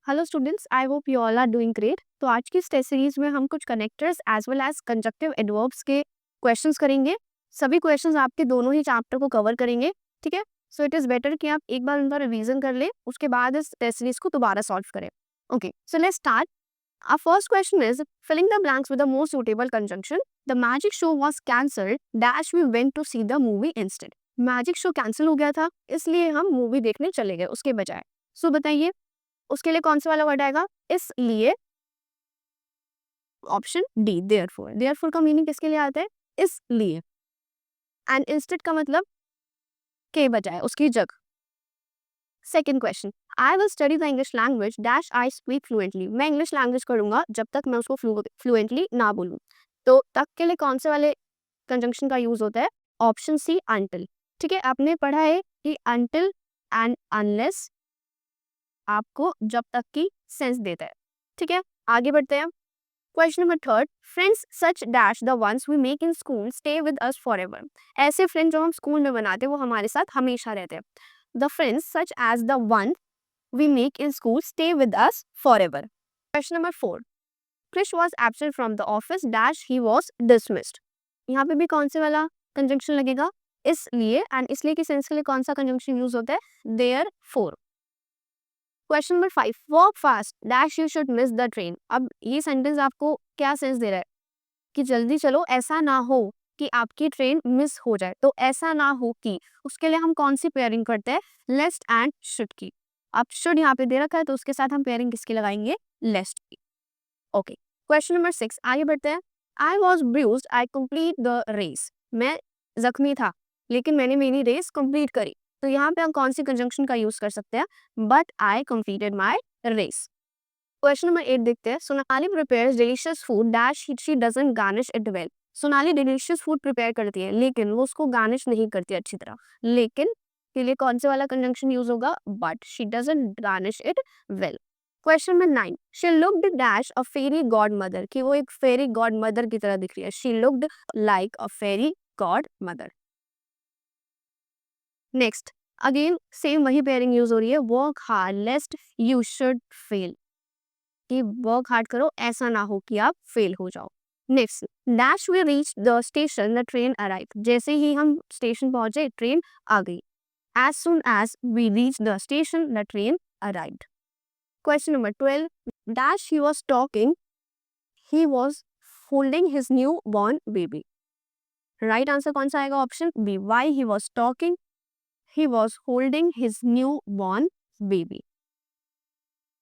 Hello students, I hope you all are doing great. तो आज की इस टेस्ट सीरीज में हम कुछ connectors as well as conjunctive adverbs के क्वेश्चंस करेंगे। सभी क्वेश्चंस आपके दोनों ही चैप्टर को कवर करेंगे, ठीक है। सो इट इज बेटर कि आप एक बार उनका रिवीजन कर ले, उसके बाद इस टेस्ट सीरीज को दोबारा सॉल्व करें। Okay, so let's start. Our first question is filling the blanks with the most suitable conjunction. The magic show was cancelled dash we went to see the movie instead. Magic show cancel हो गया था, इसलिए हम movie देखने चले गए उसके बजाय। सो बताइए उसके लिए कौन सा वाला वर्ड आएगा? इसलिए। Option D, therefore. देयरफॉर का मीनिंग किसके लिए आता है? इसलिए। एंड इंस्टेड का मतलब के बजाय, उसकी जगह। Second question, I will study the English language dash I speak fluently. मैं इंग्लिश लैंग्वेज करूंगा जब तक मैं उसको फ्लुएंटली ना बोलूं। तो तक के लिए कौन से वाले कंजंक्शन का यूज होता है? Option C, until. ठीक है, आपने पढ़ा है कि अंटिल एंड अनलेस आपको जब तक की सेंस देता है। ठीक है, आगे बढ़ते हैं। Question number third, friends such dash the ones we make in school stay with us forever. ऐसे फ्रेंड जो हम स्कूल में बनाते हैं वो हमारे साथ हमेशा रहते हैं। The friends such as the one we make in school stay with us forever. Question number four, Krish was absent from the office dash he was dismissed. यहाँ पे भी कौन से वाला कंजंक्शन लगेगा? इसलिए। एंड इसलिए की सेंस के लिए कौन सा कंजंक्शन यूज होता है? Therefore. Question number 5, walk fast dash you should miss the train. अब ये सेंटेंस आपको क्या सेंस दे रहा है? कि जल्दी चलो, ऐसा ना हो कि आपकी ट्रेन मिस हो जाए। तो ऐसा ना हो कि, उसके लिए हम कौन सी पेयरिंग करते हैं? लेस्ट एंड शुड की। अब शुड यहाँ पे दे रखा है तो उसके साथ हम पेयरिंग किसकी लगाएंगे? लेस्ट की। ओके, क्वेश्चन नंबर 6, आगे बढ़ते हैं। I was bruised I complete the race. मैं जख्मी था लेकिन मैंने मेरी रेस कंप्लीट करी। तो यहाँ पे हम कौन सी कंजंक्शन का यूज कर सकते हैं? But I completed my race. Question number 8 देखते हैं। Sonali prepares delicious food dash she doesn't garnish it well. Sonali delicious food prepare करती है लेकिन वो उसको गार्निश नहीं करती अच्छी तरह। लेकिन के लिए कौन से वाला कंजंक्शन यूज होगा? But she doesn't garnish it well. Question number 9, she looked dash a fairy godmother. कि वो एक फेरी गॉड मदर की तरह दिख रही है। She looked like a fairy godmother. Next, again same वही पेयरिंग यूज हो रही है। Work hard lest you should fail. कि वर्क हार्ड करो, ऐसा ना हो कि आप फेल हो जाओ। Next, dash we reach the station the train arrive. जैसे ही हम स्टेशन पहुंचे ट्रेन आ गई। As soon as we reach the station the train arrived. Question number 12, dash he was talking he was holding his newborn baby. Right answer कौन सा आएगा? Option B, why he was talking he was holding his newborn baby.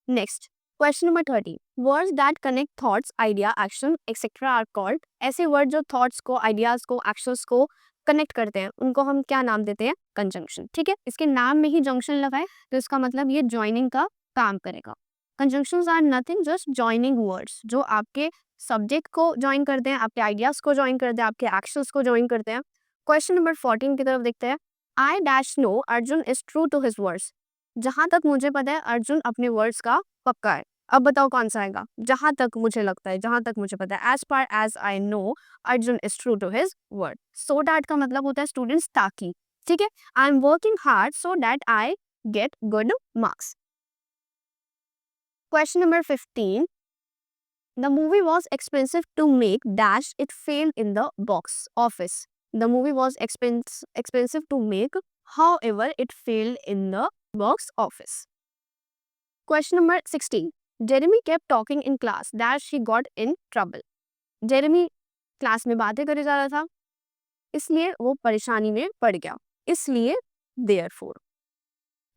Next, question number 30. Words that connect thoughts, idea, action, etc. are called. ऐसे word जो thoughts को, ideas को, actions को connect करते हैं उनको हम क्या नाम देते हैं? कंजंक्शन। ठीक है, इसके नाम में ही जंक्शन लगा है तो इसका मतलब ये ज्वाइनिंग का काम करेगा। Conjunctions are nothing just joining words जो आपके सब्जेक्ट को ज्वाइन करते हैं, आपके आइडियाज को ज्वाइन करते हैं, आपके एक्शंस को ज्वाइन करते हैं। क्वेश्चन नंबर 14 की तरफ देखते हैं। I dash know Arjun is true to his words. जहां तक मुझे पता है अर्जुन अपने वर्ड्स का पक्का है। अब बताओ कौन सा आएगा? जहां तक मुझे लगता है, जहां तक मुझे पता है। As far as I know Arjun is true to his word. So that का मतलब होता है स्टूडेंट्स ताकि। ठीक है, I am working hard so that I get good marks. Question number 15, the movie was expensive to make dash it failed in the box office. The movie was expensive to make, however it failed in the box office. Question number 16. Jeremy kept talking in class dash he got in trouble. Jeremy class में बातें करे जा रहा था इसलिए वो परेशानी में पड़ गया। इसलिए therefore।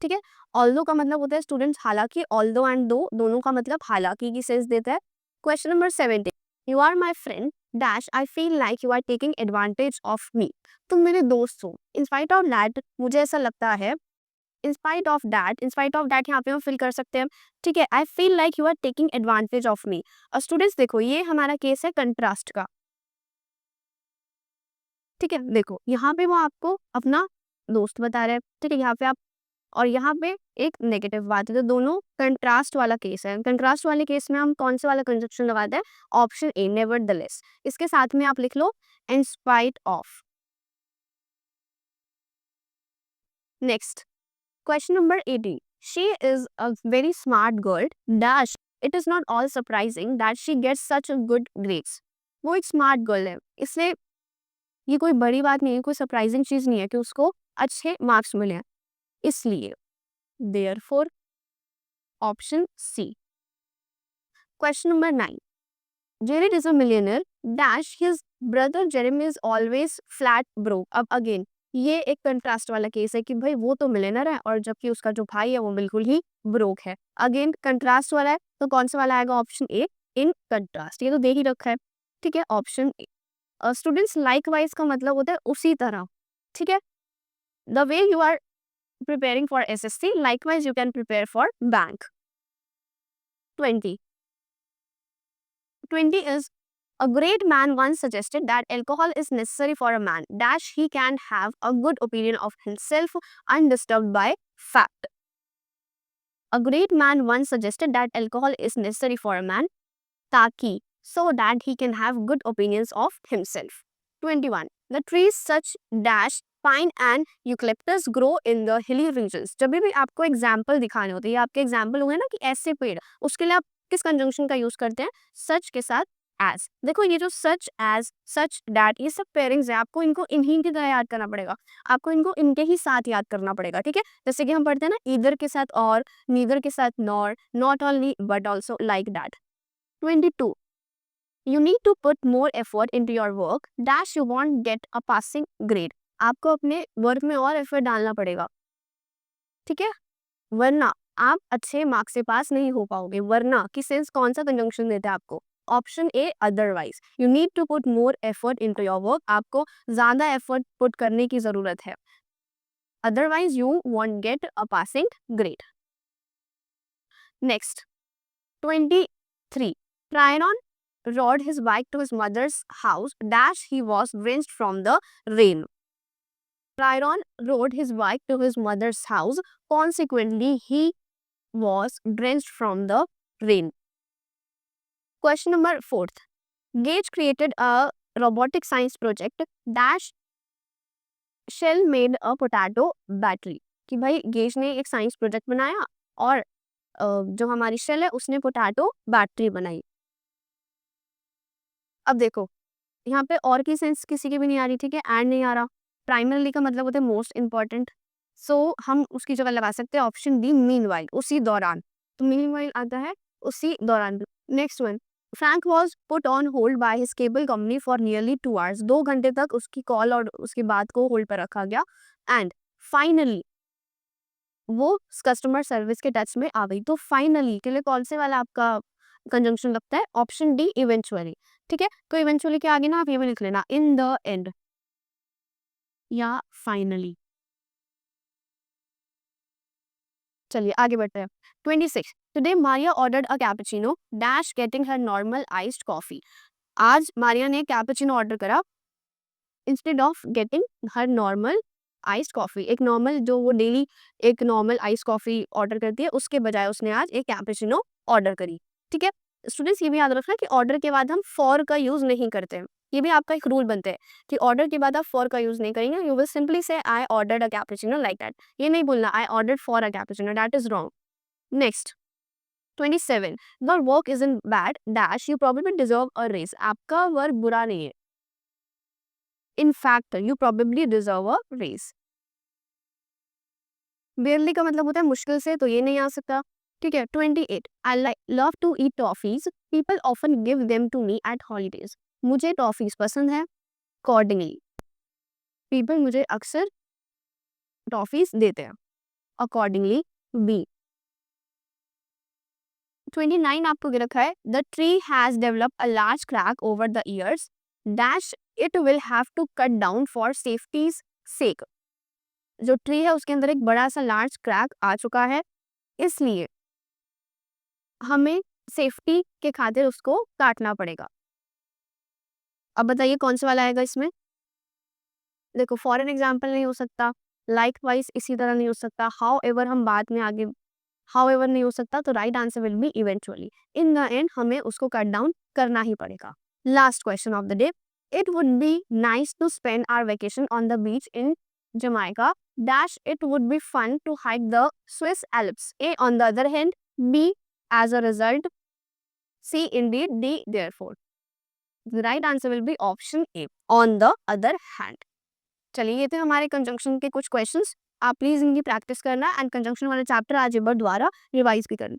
ठीक है, ऑल्दो का मतलब होता है स्टूडेंट्स हालांकि। ऑल्दो एंड दो दोनों का मतलब हालांकि की सेंस देता है। Question number 17, you are my friend dash I feel like you are taking advantage of me. तुम मेरे दोस्त हो, इंस्पाइट ऑफ दैट मुझे ऐसा लगता है। इंस्पाइट ऑफ दैट यहाँ पे हम फिल कर सकते हैं। ठीक है, I feel like you are taking advantage of me. और स्टूडेंट्स देखो ये हमारा केस है कंट्रास्ट का। ठीक है, देखो यहाँ पे वो आपको अपना दोस्त बता रहे हैं। ठीक है, यहाँ पे आप, और यहाँ पे एक नेगेटिव बात है। तो दोनों कंट्रास्ट वाला केस है। कंट्रास्ट वाले केस में हम कौन से वाला कंजक्शन लगाते हैं? Option A, nevertheless. इसके साथ में आप लिख लो in spite of. Next, question number 18, she is a very smart girl dash it is not all surprising that she gets such a good grades. वो एक स्मार्ट गर्ल है, इसलिए ये कोई बड़ी बात नहीं है, कोई सरप्राइजिंग चीज नहीं है कि उसको अच्छे मार्क्स मिले हैं, इसलिए therefore option C. Question number 9. Jared is a millionaire dash his brother Jeremy is always flat broke. अब अगेन ये एक कंट्रास्ट वाला केस है कि भाई वो तो मिलियनर है और जबकि उसका जो भाई है वो बिल्कुल ही ब्रोक है. अगेन कंट्रास्ट वाला है तो कौन सा वाला आएगा? Option A, in contrast. ये तो दे ही रखा है, ठीक है, ऑप्शन ए. स्टूडेंट्स लाइकवाइज का मतलब होता है उसी तरह, ठीक है. The way you are preparing for SSC, likewise you can prepare for bank. 20. 20 is a great man once suggested that alcohol is necessary for a man dash he can have a good opinion of himself undisturbed by fact. A great man once suggested that alcohol is necessary for a man ताकि so that he can have good opinions of himself. 21. The trees such dash pine and eucalyptus grow in the hilly regions. जब भी आपको example दिखाने होते हैं, आपके example हुए ना कि ऐसे पेड़, उसके लिए आप किस कंजंक्शन का यूज करते हैं? सच के साथ एज. देखो ये जो सच एज, सच डैट, ये सब पेयरिंग्स है, आपको इनको इन्हीं की तरह याद करना पड़ेगा, आपको इनको इनके ही साथ याद करना पड़ेगा, ठीक है. जैसे कि हम पढ़ते हैं ना, ईदर के साथ और, नीदर के साथ nor, not only but also like that. 22. You need to put more effort into your work dash you won't get a passing grade. आपको अपने वर्क में और एफर्ट डालना पड़ेगा, ठीक है, वरना आप अच्छे मार्क्स से पास नहीं हो पाओगे. वरना की सेंस कौन सा कंजंक्शन देता है आपको? Option A, otherwise. You need to put more effort into your work. आपको ज्यादा एफर्ट पुट करने की जरूरत है, otherwise you won't get a passing grade. Next 23. Tryon rode his bike to his mother's house dash he was drenched from the rain. Tryon rode his bike to his mother's house, consequently he was drenched from the rain. Question number 4. Gage created a robotic science project dash shell made a potato battery. कि भाई gauge ने एक science project बनाया और जो हमारी shell है उसने पोटैटो बैटरी बनाई. अब देखो यहाँ पे और की सेंस किसी की भी नहीं आ रही, ठीक है, एंड नहीं आ रहा. प्राइमरली का मतलब होता है मोस्ट इंपॉर्टेंट, सो हम उसकी जगह लगा सकते हैं ऑप्शन डी, मीनवाइल, उसी दौरान. तो मीनवाइल आता है उसी दौरान. Next one. Frank was put on hold by his cable company for nearly 2 hours. 2 घंटे तक उसकी कॉल और उसकी बात को होल्ड पर रखा गया एंड फाइनली वो कस्टमर सर्विस के टच में आ गई. तो फाइनली के लिए कौन से वाला आपका कंजंक्शन लगता है? ऑप्शन डी, इवेंचुअली, ठीक है. तो इवेंचुअली के आगे ना आप ये भी लिख लेना, इन द एंड या फाइनली. चलिए आगे बढ़ते हैं. 26. Today Maria ordered a cappuccino dash getting her normal iced coffee. आज मारिया ने कैपुचिनो ऑर्डर करा instead of getting her normal iced coffee. एक नॉर्मल जो वो डेली एक नॉर्मल आइस्ड कॉफी ऑर्डर करती है उसके बजाय उसने आज एक कैपुचिनो ऑर्डर करी, ठीक है. स्टूडेंट्स ये भी याद रखना कि ऑर्डर के बाद हम फॉर का यूज नहीं करते हैं. ये भी आपका एक रूल बनता है कि ऑर्डर के बाद आप फॉर का यूज नहीं करेंगे. You will simply say I ordered a cappuccino like that. ये नहीं बोलना I ordered for a cappuccino, that is wrong. Next 27. Your work is in bad dash you probably deserve a raise. आपका work बुरा नहीं है, in fact you probably deserve a raise. Barely का मतलब होता है मुश्किल से, तो ये नहीं आ सकता, ठीक है. 28. I love to eat toffees people often give them to me at holidays. मुझे टॉफीज पसंद है, अकॉर्डिंगली पीपल मुझे अक्सर टॉफीज देते हैं, अकॉर्डिंगली बी. 29 आपको दे रखा है the tree has develop a large crack over the years dash it will have to cut down for safety's sake. जो ट्री है उसके अंदर एक बड़ा सा लार्ज क्रैक आ चुका है, इसलिए हमें सेफ्टी के खातिर उसको काटना पड़ेगा. अब बताइए कौन सा वाला आएगा इसमें? देखो फॉर एग्जाम्पल नहीं हो सकता, लाइकवाइज इसी तरह नहीं हो सकता, हाउ एवर हम बाद में आगे हाउ एवर नहीं हो सकता, तो right answer will be eventually. In the end हमें उसको कट डाउन करना ही पड़ेगा. Last question of the day. It would be nice to spend our vacation on the beach in Jamaica dash it would be fun to hike the Swiss Alps. A, on the other hand. B, as a result. C, indeed. D, therefore. The right answer will be option A, on the other hand. चलिए ये थे हमारे conjunction के कुछ questions. आप please इनकी practice करना and conjunction वाला चैप्टर आज एक बार दोबारा रिवाइज भी करना.